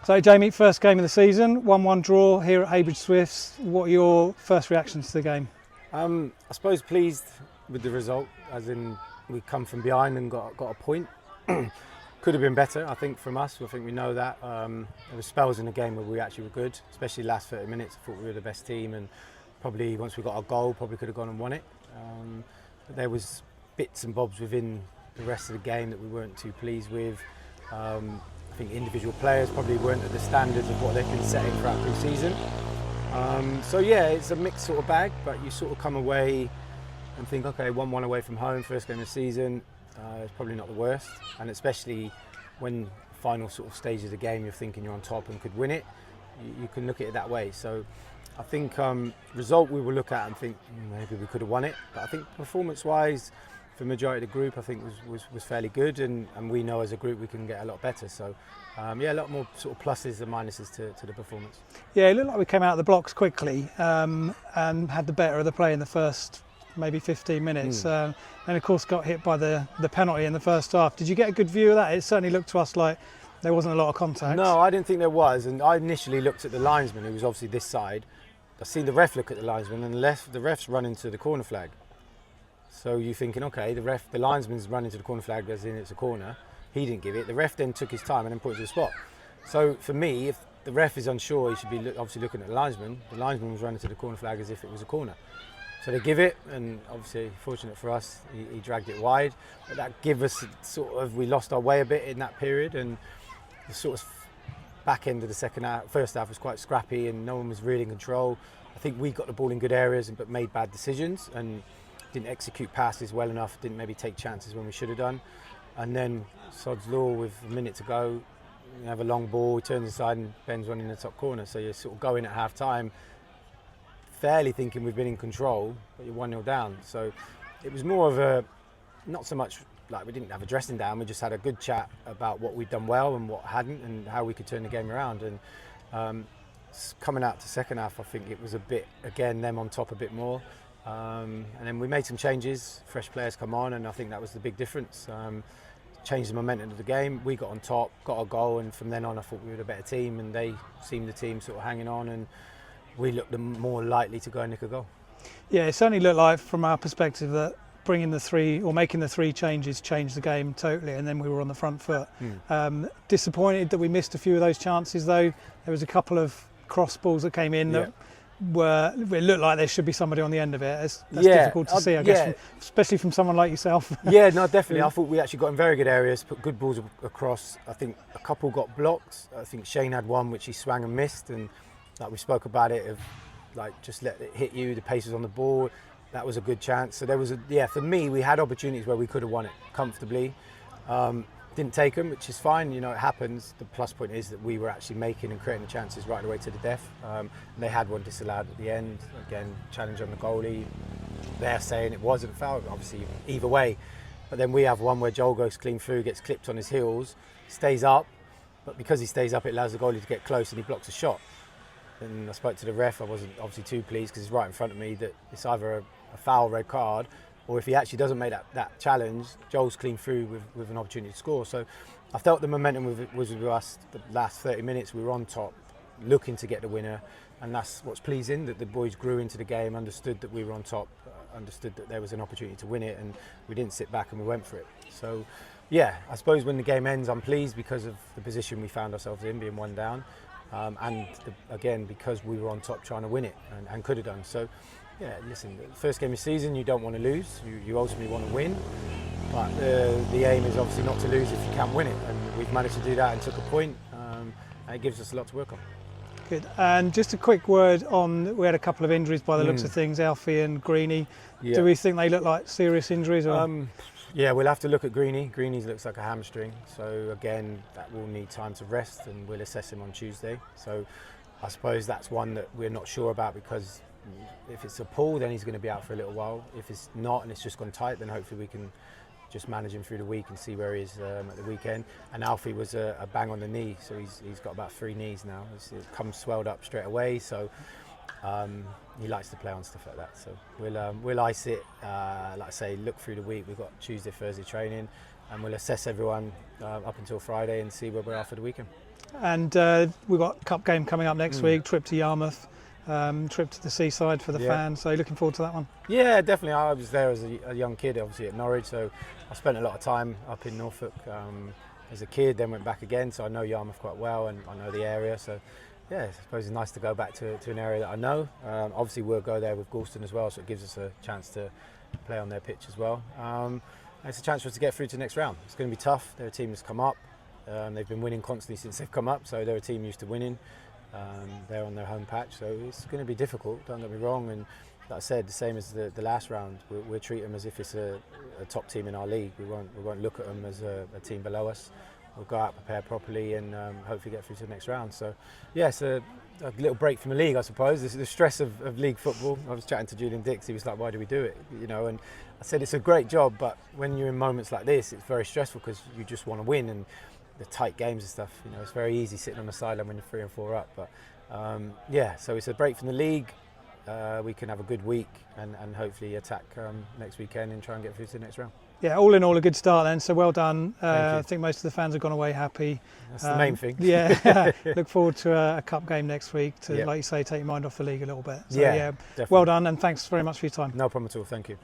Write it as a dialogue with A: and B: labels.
A: So Jamie, first game of the season, 1-1 draw here at Heybridge Swifts. What are your first reactions to the game?
B: I suppose pleased with the result, as in we come from behind and got a point. Could have been better, I think, from us. I think we know that. There were spells in the game where we actually were good, especially last 30 minutes. I thought we were the best team, and probably once we got our goal, probably could have gone and won it. But there was bits and bobs within the rest of the game that we weren't too pleased with. I think individual players probably weren't at the standards of what they've been setting throughout pre-season. So yeah, it's a mixed sort of bag, but you sort of come away and think, okay, 1-1 away from home, first game of the season, it's probably not the worst. And especially when final sort of stage of the game, you're thinking you're on top and could win it, you can look at it that way. So I think result we will look at and think maybe we could have won it. But I think performance-wise, for the majority of the group, I think was fairly good, and we know as a group we can get a lot better. So yeah, a lot more sort of pluses and minuses to the performance.
A: Yeah, it looked like we came out of the blocks quickly and had the better of the play in the first maybe 15 minutes. And of course got hit by the penalty in the first half. Did you get a good view of that? It certainly looked to us like there wasn't a lot of contact.
B: No, I didn't think there was, and I initially looked at the linesman, who was obviously this side. I seen the ref look at the linesman, and the ref's running to the corner flag. So you're thinking, okay, the linesman's running to the corner flag as in it's a corner. He didn't give it. The ref then took his time and then put it to the spot. So for me, if the ref is unsure, he should be obviously looking at the linesman. The linesman was running to the corner flag as if it was a corner. So they give it, and obviously, fortunate for us, he dragged it wide. But that gave us we lost our way a bit in that period, and the sort of back end of the first half was quite scrappy, and no one was really in control. I think we got the ball in good areas, but made bad decisions, and didn't execute passes well enough, didn't maybe take chances when we should have done. And then sod's law, with a minute to go, you have a long ball, he turns inside and Ben's running in the top corner. So you're sort of going at half time, fairly thinking we've been in control, but you're 1-0 down. So it was more of a, not so much like we didn't have a dressing down, we just had a good chat about what we'd done well and what hadn't, and how we could turn the game around. And coming out to second half, I think it was a bit, again, them on top a bit more. And then we made some changes, fresh players come on, and I think that was the big difference. Changed the momentum of the game, we got on top, got a goal, and from then on I thought we were a better team, and they seemed the team sort of hanging on, and we looked more likely to go and nick a goal.
A: Yeah, it certainly looked like, from our perspective, that making the three changes changed the game totally, and then we were on the front foot. Disappointed that we missed a few of those chances though. There was a couple of cross balls that came in that it looked like there should be somebody on the end of it. That's difficult to see, I guess, especially from someone like yourself.
B: Yeah, no, definitely. I thought we actually got in very good areas, put good balls across. I think a couple got blocked. I think Shane had one which he swung and missed, and like we spoke about it, of like just let it hit you, the pace was on the ball. That was a good chance. So there was for me, we had opportunities where we could have won it comfortably. Didn't take them, which is fine, you know, it happens. The plus point is that we were actually making and creating the chances right away to the death. And they had one disallowed at the end. Again, challenge on the goalie. They're saying it wasn't foul, obviously either way. But then we have one where Joel goes clean through, gets clipped on his heels, stays up, but because he stays up, it allows the goalie to get close and he blocks a shot. And I spoke to the ref. I wasn't obviously too pleased, because it's right in front of me, that it's either a foul, red card, or if he actually doesn't make that challenge, Joel's clean through with an opportunity to score. So I felt the momentum was with us. The last 30 minutes we were on top, looking to get the winner, and that's what's pleasing, that the boys grew into the game, understood that we were on top, understood that there was an opportunity to win it, and we didn't sit back and we went for it. So yeah, I suppose when the game ends, I'm pleased because of the position we found ourselves in, being 1 down, again, because we were on top trying to win it, and could have done. So yeah, listen, first game of the season, you don't want to lose, you ultimately want to win, but the aim is obviously not to lose if you can't win it, and we've managed to do that and took a point, and it gives us a lot to work on.
A: Good. And just a quick word on, we had a couple of injuries by the looks of things, Alfie and Greeny.
B: Yeah.
A: Do we think they look like serious injuries? Or?
B: Yeah, we'll have to look at Greeny. Greeny's looks like a hamstring, so again, that will need time to rest, and we'll assess him on Tuesday. So I suppose that's one that we're not sure about, because if it's a pull, then he's going to be out for a little while. If it's not and it's just gone tight, then hopefully we can just manage him through the week and see where he is at the weekend. And Alfie was a bang on the knee, so he's got about 3 knees now. It comes swelled up straight away, so he likes to play on stuff like that. So we'll ice it. Like I say, look through the week. We've got Tuesday, Thursday training, and we'll assess everyone up until Friday and see where we're at for the weekend.
A: And we've got cup game coming up next week. Trip to Yarmouth. Trip to the seaside for the fans, so looking forward to that one.
B: Yeah, definitely. I was there as a young kid, obviously at Norwich, so I spent a lot of time up in Norfolk as a kid, then went back again, so I know Yarmouth quite well and I know the area. So yeah, I suppose it's nice to go back to an area that I know. Obviously we'll go there with Galston as well, so it gives us a chance to play on their pitch as well. It's a chance for us to get through to the next round. It's going to be tough. They're a team that's come up. They've been winning constantly since they've come up, so they're a team used to winning. They're on their home patch, so it's going to be difficult, don't get me wrong. And like I said, the same as the last round, we'll treat them as if it's a top team in our league. We won't look at them as a team below us. We'll go out prepared properly and hopefully get through to the next round. So yeah, it's a little break from the league, I suppose. The stress of league football. I was chatting to Julian Dix, he was like, why do we do it? And I said it's a great job, but when you're in moments like this, it's very stressful because you just want to win, and the tight games and stuff, it's very easy sitting on the sideline when you're 3 and 4 up. But yeah, so it's a break from the league. We can have a good week and hopefully attack next weekend and try and get through to the next round.
A: Yeah, all in all a good start then, so well done. I think most of the fans have gone away happy.
B: That's the main thing.
A: Yeah, look forward to a cup game next week to,
B: Yeah.
A: like you say, take your mind off the league a little bit. So
B: Yeah, definitely.
A: well done and thanks very much for your time.
B: No problem at all, thank you.